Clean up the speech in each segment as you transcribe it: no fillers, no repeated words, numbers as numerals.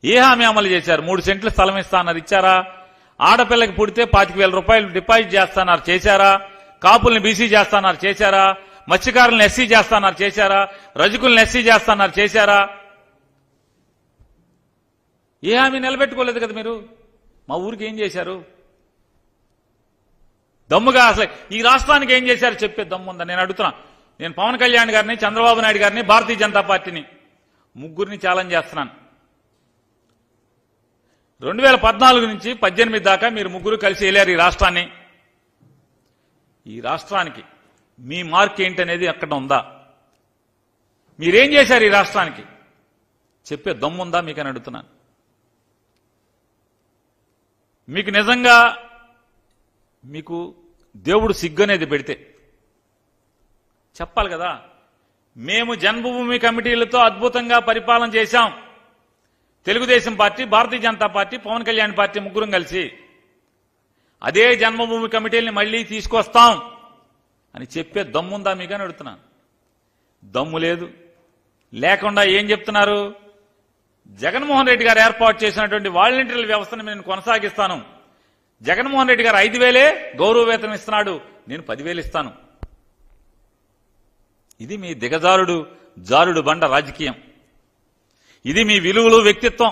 ఏ హామీ అమలు చేశారు? 3 సెంట్ల స్థలం ఇస్తాన్నారు, ఇచ్చారా? ఆడపిల్లకి పుడితే 25,000 రూపాయలు డిపాజిట్ చేస్తాన్నారు, చేశారా? కాపుల్ని బీసీ చేస్తాన్నారు, చేశారా? మత్స్యకారులను ఎస్సీ చేస్తాన్నారు, చేశారా? రజకుల్ని ఎస్సీ చేస్తాన్నారు, చేశారా? ఏ హామీ నిలబెట్టుకోలేదు కదా మీరు. మా ఊరికి ఏం చేశారు? దమ్ముగా అసలు ఈ రాష్ట్రానికి ఏం చేశారు చెప్పే దమ్ము ఉందా? నేను అడుగుతున్నా. నేను పవన్ కళ్యాణ్ గారిని, చంద్రబాబు నాయుడు గారిని, భారతీయ జనతా పార్టీని ముగ్గురిని ఛాలెంజ్ చేస్తున్నాను. 2014 నుంచి 18 దాకా మీరు ముగ్గురు కలిసి వెళ్ళారు ఈ రాష్ట్రాన్ని. ఈ రాష్ట్రానికి మీ మార్క్ ఏంటనేది అక్కడ ఉందా? మీరేం చేశారు ఈ రాష్ట్రానికి చెప్పే దమ్ముందా మీకని అడుగుతున్నాను. మీకు నిజంగా మీకు దేవుడు సిగ్గనేది పెడితే చెప్పాలి కదా. మేము జన్మభూమి కమిటీలతో అద్భుతంగా పరిపాలన చేశాం. Telugu Desam party, Bharatiya Janata party, Pawan Kalyan party ముగ్గురం కలిసి అదే జన్మభూమి కమిటీల్ని మళ్లీ తీసుకొస్తాం అని చెప్పే దమ్ముందా మీకని అడుగుతున్నాను. దమ్ము లేదు. లేకుండా ఏం చెప్తున్నారు? జగన్మోహన్ రెడ్డి గారు ఏర్పాటు చేసినటువంటి వాలంటీర్ల వ్యవస్థను నేను కొనసాగిస్తాను. జగన్మోహన్ రెడ్డి గారు 5,000 గౌరవ వేతనం ఇస్తున్నాడు, నేను 10,000 ఇస్తాను. ఇది మీ జారుడు బండ రాజకీయం. ఇది మీ విలువలు, వ్యక్తిత్వం.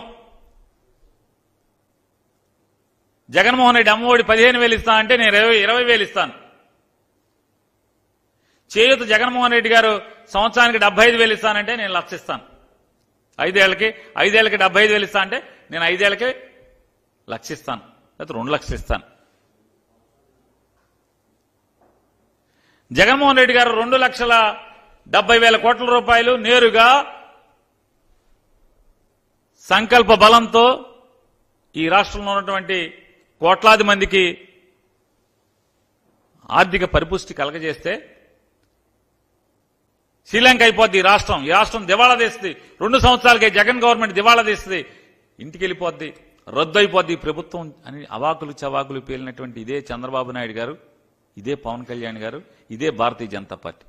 జగన్మోహన్ రెడ్డి అమ్మఒడి 15,000 ఇస్తా అంటే నేను 20,000 ఇస్తాను. చేయూత జగన్మోహన్ రెడ్డి గారు సంవత్సరానికి 75,000 ఇస్తానంటే నేను 1,00,000 ఇస్తాను. 5 ఏళ్లకి 75,000 ఇస్తా అంటే నేను 5 ఏళ్లకి 1,00,000 ఇస్తాను, లేకపోతే 2 లక్షలు ఇస్తాను. జగన్మోహన్ రెడ్డి గారు 2,70,000 కోట్ల రూపాయలు నేరుగా సంకల్ప బలంతో ఈ రాష్ట్రంలో ఉన్నటువంటి కోట్లాది మందికి ఆర్థిక పరిపుష్టి కలగజేస్తే శ్రీలంక అయిపోద్ది ఈ రాష్ట్రం. ఈ రాష్ట్రం దివాళా తీస్తుంది. 2 సంవత్సరాలకే జగన్ గవర్నమెంట్ దివాళా తీస్తుంది, ఇంటికి వెళ్ళిపోద్ది, రద్దు అయిపోద్ది ప్రభుత్వం అని అవాకులు చవాకులు పేలినటువంటి ఇదే చంద్రబాబు నాయుడు గారు, ఇదే పవన్ కళ్యాణ్ గారు, ఇదే భారతీయ జనతా పార్టీ.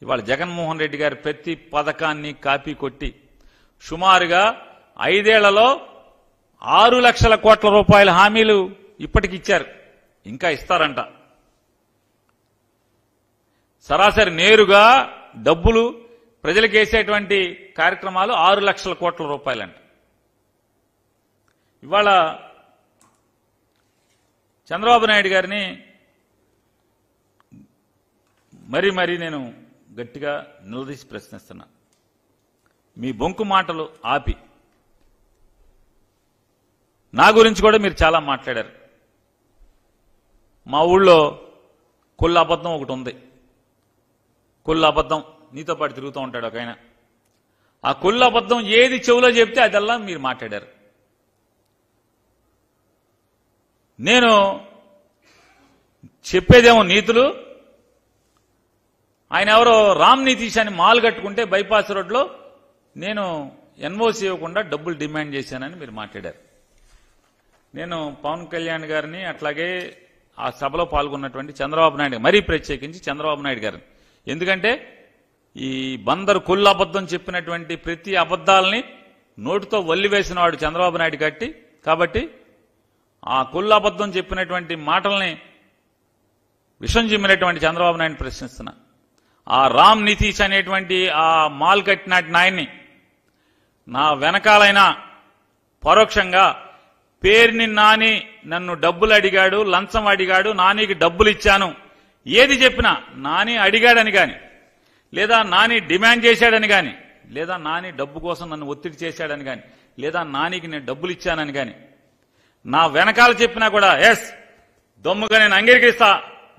ఇవాళ జగన్మోహన్ రెడ్డి గారు ప్రతి పథకాన్ని కాపీ కొట్టి సుమారుగా 5 ఏళ్లలో 6 లక్షల కోట్ల రూపాయల హామీలు ఇప్పటికి ఇచ్చారు, ఇంకా ఇస్తారంట. సరాసరి నేరుగా డబ్బులు ప్రజలకు వేసేటువంటి కార్యక్రమాలు 6 లక్షల కోట్ల రూపాయలంట. ఇవాళ చంద్రబాబు నాయుడు గారిని మరీ నేను గట్టిగా నిలదీసి ప్రశ్నిస్తున్నా. మీ బొంకు మాటలు ఆపి నా గురించి కూడా మీరు చాలా మాట్లాడారు. మా ఊళ్ళో కొల్లు అబద్ధం ఒకటి ఉంది. కొల్లు అబద్ధం నీతో పాటు తిరుగుతూ ఉంటాడు ఒక ఆయన. ఆ కొల్లు అబద్ధం ఏది చెవులో చెప్తే అదల్లా మీరు మాట్లాడారు. నేను చెప్పేదేమో నీతులు, ఆయన ఎవరో రామ్ నితీష్ అని మాల్ కట్టుకుంటే బైపాస్ రోడ్లో నేను ఎన్ఓసి ఇవ్వకుండా డబ్బులు డిమాండ్ చేశానని మీరు మాట్లాడారు. నేను పవన్ కళ్యాణ్ గారిని అట్లాగే ఆ సభలో పాల్గొన్నటువంటి చంద్రబాబు నాయుడు, మరీ ప్రత్యేకించి చంద్రబాబు నాయుడు గారిని, ఎందుకంటే ఈ బందరు కొల్లు అబద్ధం చెప్పినటువంటి ప్రతి అబద్దాలని నోటితో వల్లివేసిన వాడు చంద్రబాబు నాయుడు కాబట్టి ఆ కొల్లు అబద్ధం చెప్పినటువంటి మాటల్ని విషం చిమ్మినటువంటి చంద్రబాబు నాయుడు ప్రశ్నిస్తున్నా. ఆ రామ్ నితీష్ అనేటువంటి ఆ మాల్ కట్టినట్టు నాయన్ని నా వెనకాలైనా పరోక్షంగా పేరుని నాని నన్ను డబ్బులు అడిగాడు, లంచం అడిగాడు, నానికి డబ్బులు ఇచ్చాను, ఏది చెప్పినా నాని అడిగాడని గాని, లేదా నాని డిమాండ్ చేశాడని గాని, లేదా నాని డబ్బు కోసం నన్ను ఒత్తిడి చేశాడని గాని, లేదా నానికి నేను డబ్బులు ఇచ్చానని గాని నా వెనకాల చెప్పినా కూడా ఎస్ దమ్ముగా నేను అంగీకరిస్తా,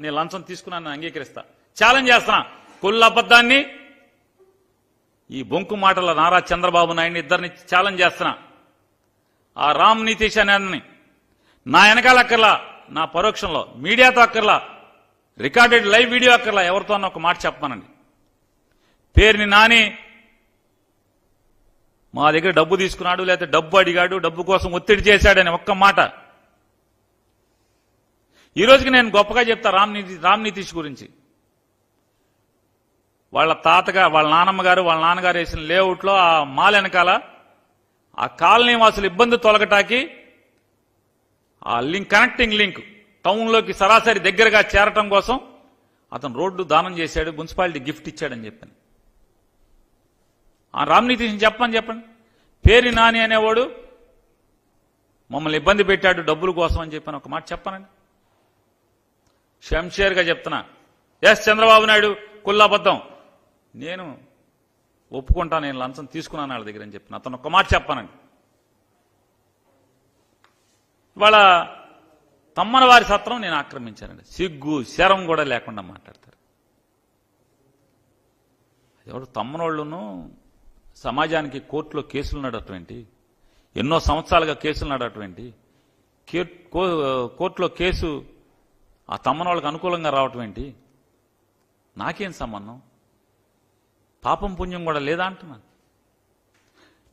నేను లంచం తీసుకున్నాను అంగీకరిస్తా, ఛాలెంజ్ చేస్తున్నా. కొల్లు అబద్ధాన్ని, ఈ బొంకు మాటల నారా చంద్రబాబు నాయుడిని ఇద్దరిని ఛాలెంజ్ చేస్తున్నా. ఆ రామ్ నితీష్ అని నా వెనకాల అక్కర్లా, నా పరోక్షంలో మీడియాతో అక్కర్లా, రికార్డెడ్ లైవ్ వీడియో అక్కర్లా, ఎవరితో అన్న ఒక మాట చెప్పమనండి. పేరుని నాని మా దగ్గర డబ్బు తీసుకున్నాడు, లేకపోతే డబ్బు అడిగాడు, డబ్బు కోసం ఒత్తిడి చేశాడని ఒక్క మాట. ఈ రోజుకి నేను గొప్పగా చెప్తా రామ్ నితీష్ గురించి. వాళ్ళ తాతగా, వాళ్ళ నాన్నమ్మ గారు, వాళ్ళ నాన్నగారు వేసిన లేఅవుట్లో ఆ మాల్ వెనకాల ఆ కాలనీ వాసులు ఇబ్బంది తొలగటానికి ఆ కనెక్టింగ్ లింక్ టౌన్లోకి సరాసరి దగ్గరగా చేరటం కోసం అతను రోడ్డు దానం చేశాడు, మున్సిపాలిటీ గిఫ్ట్ ఇచ్చాడని చెప్పాను. ఆ రామ్నీతిని చెప్పండి. పేరు నాని అనేవాడు మమ్మల్ని ఇబ్బంది పెట్టాడు డబ్బుల కోసం అని చెప్పాను. ఒక మాట చెప్పానండి, షంషేర్గా చెప్తున్నా. ఎస్ చంద్రబాబు నాయుడు కుల్లాబద్ధం, నేను ఒప్పుకుంటా, నేను లంచం తీసుకున్నాను వాళ్ళ దగ్గర అని చెప్పిన. అతను ఒక మాట చెప్పానండి. ఇవాళ తమ్మన వారి సత్రం నేను ఆక్రమించానండి. సిగ్గు శరం కూడా లేకుండా మాట్లాడతారు. ఎవరు తమ్మనోళ్ళను సమాజానికి కోర్టులో కేసులు నడటమేంటి, ఎన్నో సంవత్సరాలుగా కేసులు నడటమేంటి, కోర్టులో కేసు ఆ తమ్మనోళ్ళకి అనుకూలంగా రావటం ఏంటి, నాకేం సంబంధం? పాపం పుణ్యం కూడా లేదా అంటున్నాను.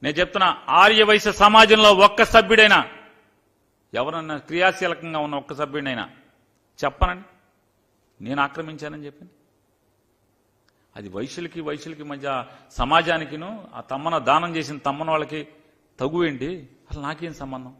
నేను చెప్తున్నా, ఆర్యవైశ్య సమాజంలో ఒక్క సభ్యుడైనా, ఎవరన్నా క్రియాశీలకంగా ఉన్న ఒక్క సభ్యుడైనా చెప్పనండి నేను ఆక్రమించానని చెప్పింది. అది వైశ్యులకి మధ్య సమాజానికిను ఆ తమ్మన దానం చేసిన తమ్మన వాళ్ళకి తగువేంటి? అసలు నాకేం సంబంధం?